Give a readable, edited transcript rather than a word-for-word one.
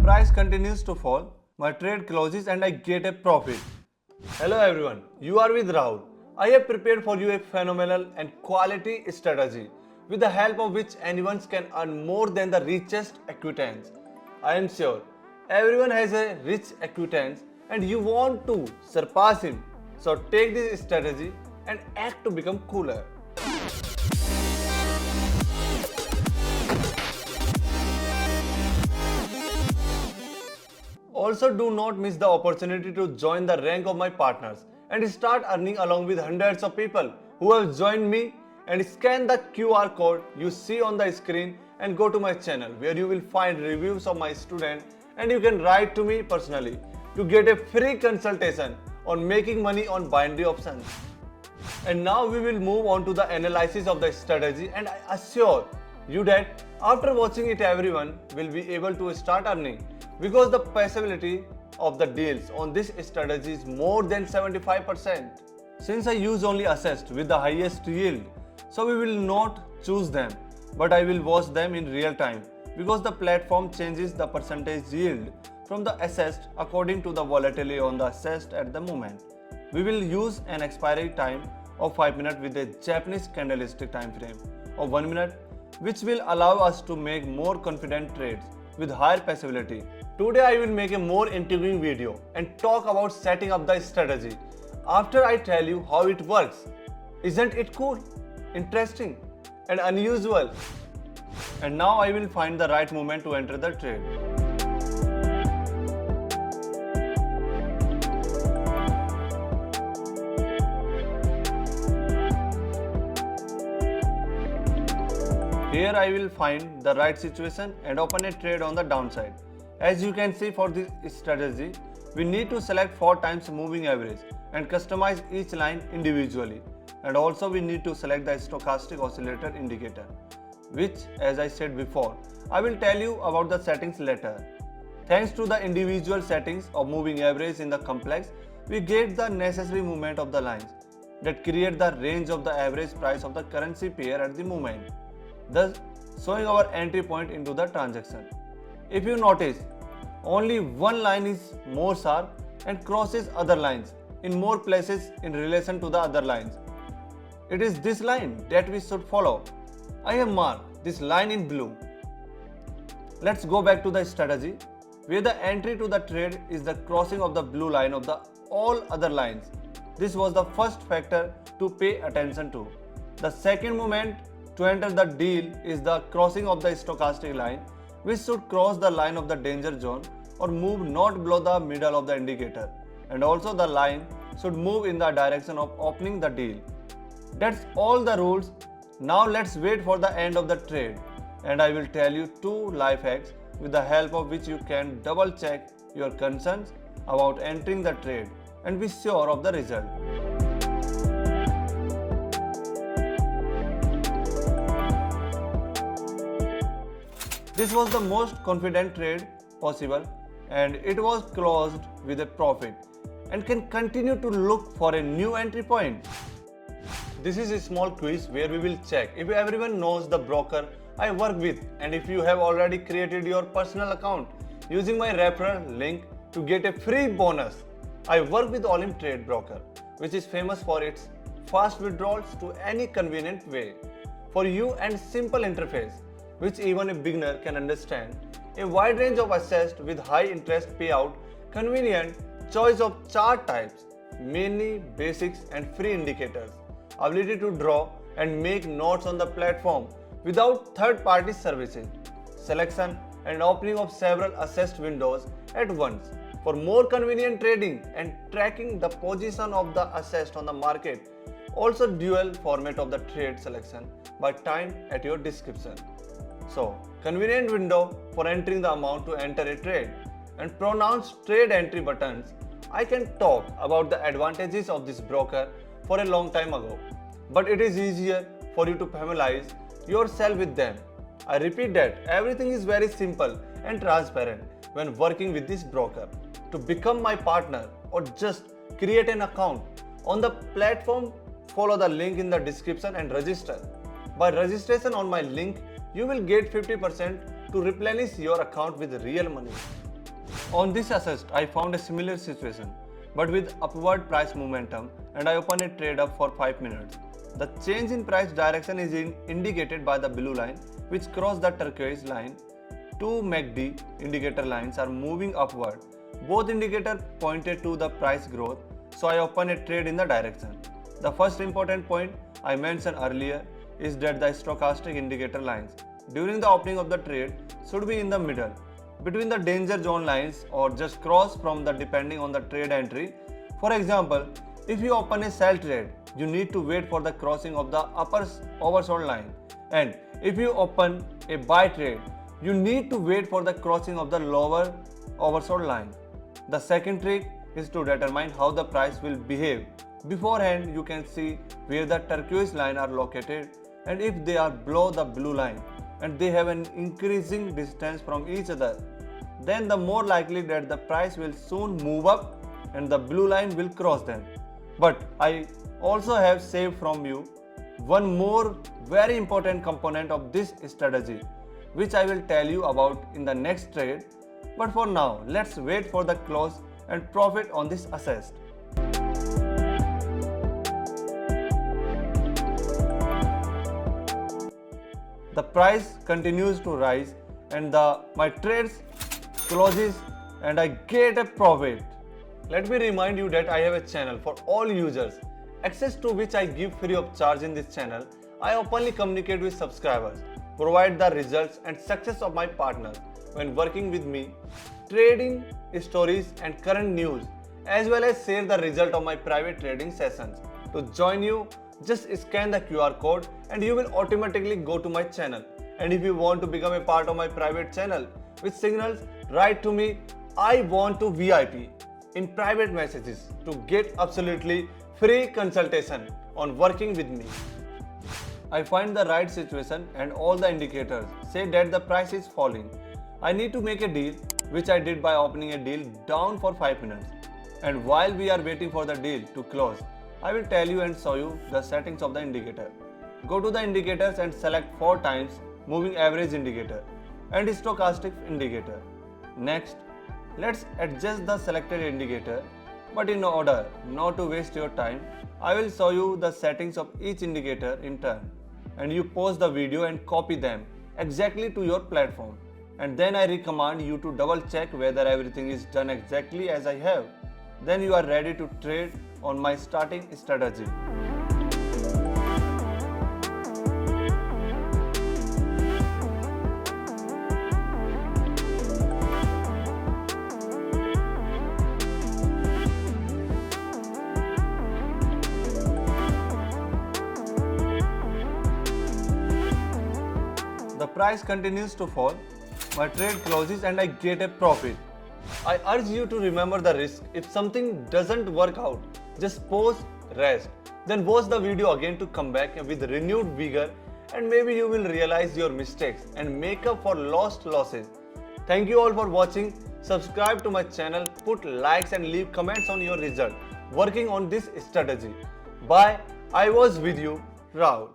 price continues to fall, my trade closes and I get a profit. Hello everyone, you are with Rahul. I have prepared for you a phenomenal and quality strategy with the help of which anyone can earn more than the richest acquaintance. I am sure everyone has a rich acquaintance and you want to surpass him. So take this strategy and act to become cooler. Also, do not miss the opportunity to join the rank of my partners and start earning along with hundreds of people who have joined me, and scan the QR code you see on the screen and go to my channel where you will find reviews of my students, and you can write to me personally to get a free consultation on making money on binary options. And now we will move on to the analysis of the strategy, and I assure you that after watching it everyone will be able to start earning, because the possibility of the deals on this strategy is more than 75%. Since I use only assets with the highest yield, so we will not choose them, but I will watch them in real time, because the platform changes the percentage yield from the assessed according to the volatility on the assessed at the moment. We will use an expiry time of 5 minutes with a Japanese candlestick time frame of 1 minute, which will allow us to make more confident trades with higher possibility. Today I will make a more intriguing video and talk about setting up the strategy. After I tell you how it works, isn't it cool, interesting and unusual? And now I will find the right moment to enter the trade. Here I will find the right situation and open a trade on the downside. As you can see, for this strategy, we need to select 4 times moving average and customize each line individually. And also we need to select the stochastic oscillator indicator, which, as I said before, I will tell you about the settings later. Thanks to the individual settings of moving average in the complex, we get the necessary movement of the lines that create the range of the average price of the currency pair at the moment, thus showing our entry point into the transaction. If you notice, only one line is more sharp and crosses other lines in more places in relation to the other lines. It is this line that we should follow. I have marked this line in blue. Let's go back to the strategy, where the entry to the trade is the crossing of the blue line of the all other lines. This was the first factor to pay attention to. The second moment to enter the deal is the crossing of the stochastic line, which should cross the line of the danger zone or move not below the middle of the indicator, and also the line should move in the direction of opening the deal. That's all the rules. Now let's wait for the end of the trade, and I will tell you 2 life hacks with the help of which you can double check your concerns about entering the trade and be sure of the result. This was the most confident trade possible, and it was closed with a profit and can continue to look for a new entry point. This is a small quiz where we will check if everyone knows the broker I work with, and if you have already created your personal account using my referral link to get a free bonus. I work with Olymp trade broker, which is famous for its fast withdrawals to any convenient way for you and simple interface, which even a beginner can understand, a wide range of assets with high interest payout, convenient choice of chart types, many basics and free indicators, ability to draw and make notes on the platform without third-party services, selection and opening of several assessed windows at once for more convenient trading and tracking the position of the assessed on the market. Also dual format of the trade selection by time at your description. So, convenient window for entering the amount to enter a trade, and pronounced trade entry buttons. I can talk about the advantages of this broker for a long time ago, but it is easier for you to familiarize yourself with them. I repeat that everything is very simple and transparent when working with this broker. To become my partner or just create an account on the platform, follow the link in the description and register. By registration on my link, you will get 50% to replenish your account with real money. On this assist, I found a similar situation, but with upward price momentum, and I opened a trade up for 5 minutes. The change in price direction is indicated by the blue line, which crossed the turquoise line. Two MACD indicator lines are moving upward. Both indicators pointed to the price growth, so I opened a trade in the direction. The first important point I mentioned earlier is that the stochastic indicator lines during the opening of the trade should be in the middle, between the danger zone lines, or just cross from the depending on the trade entry. For example, if you open a sell trade, you need to wait for the crossing of the upper oversold line, and if you open a buy trade, you need to wait for the crossing of the lower oversold line. The second trick is to determine how the price will behave. Beforehand, you can see where the turquoise line are located, and if they are below the blue line and they have an increasing distance from each other, then the more likely that the price will soon move up and the blue line will cross them. But I also have saved from you one more very important component of this strategy, which I will tell you about in the next trade. But for now, let's wait for the close and profit on this assist. The price continues to rise and my trades closes and I get a profit. Let me remind you that I have a channel for all users, access to which I give free of charge. In this channel, I openly communicate with subscribers, provide the results and success of my partners when working with me, trading stories and current news, as well as share the result of my private trading sessions. To join you, just scan the QR code and you will automatically go to my channel. And if you want to become a part of my private channel with signals, write to me, I want to VIP in private messages to get absolutely free consultation on working with me. I find the right situation and all the indicators say that the price is falling. I need to make a deal, which I did by opening a deal down for 5 minutes. And while we are waiting for the deal to close, I will tell you and show you the settings of the indicator. Go to the indicators and select 4 times moving average indicator and stochastic indicator. Next, let's adjust the selected indicator, but in order not to waste your time, I will show you the settings of each indicator in turn, and you pause the video and copy them exactly to your platform, and then I recommend you to double check whether everything is done exactly as I have. Then you are ready to trade on my starting strategy. The price continues to fall, my trade closes and I get a profit. I urge you to remember the risk. If something doesn't work out, just pause, rest, then watch the video again to come back with renewed vigor, and maybe you will realize your mistakes and make up for lost losses. Thank you all for watching. Subscribe to my channel, put likes and leave comments on your result working on this strategy. Bye. I was with you, Rahul.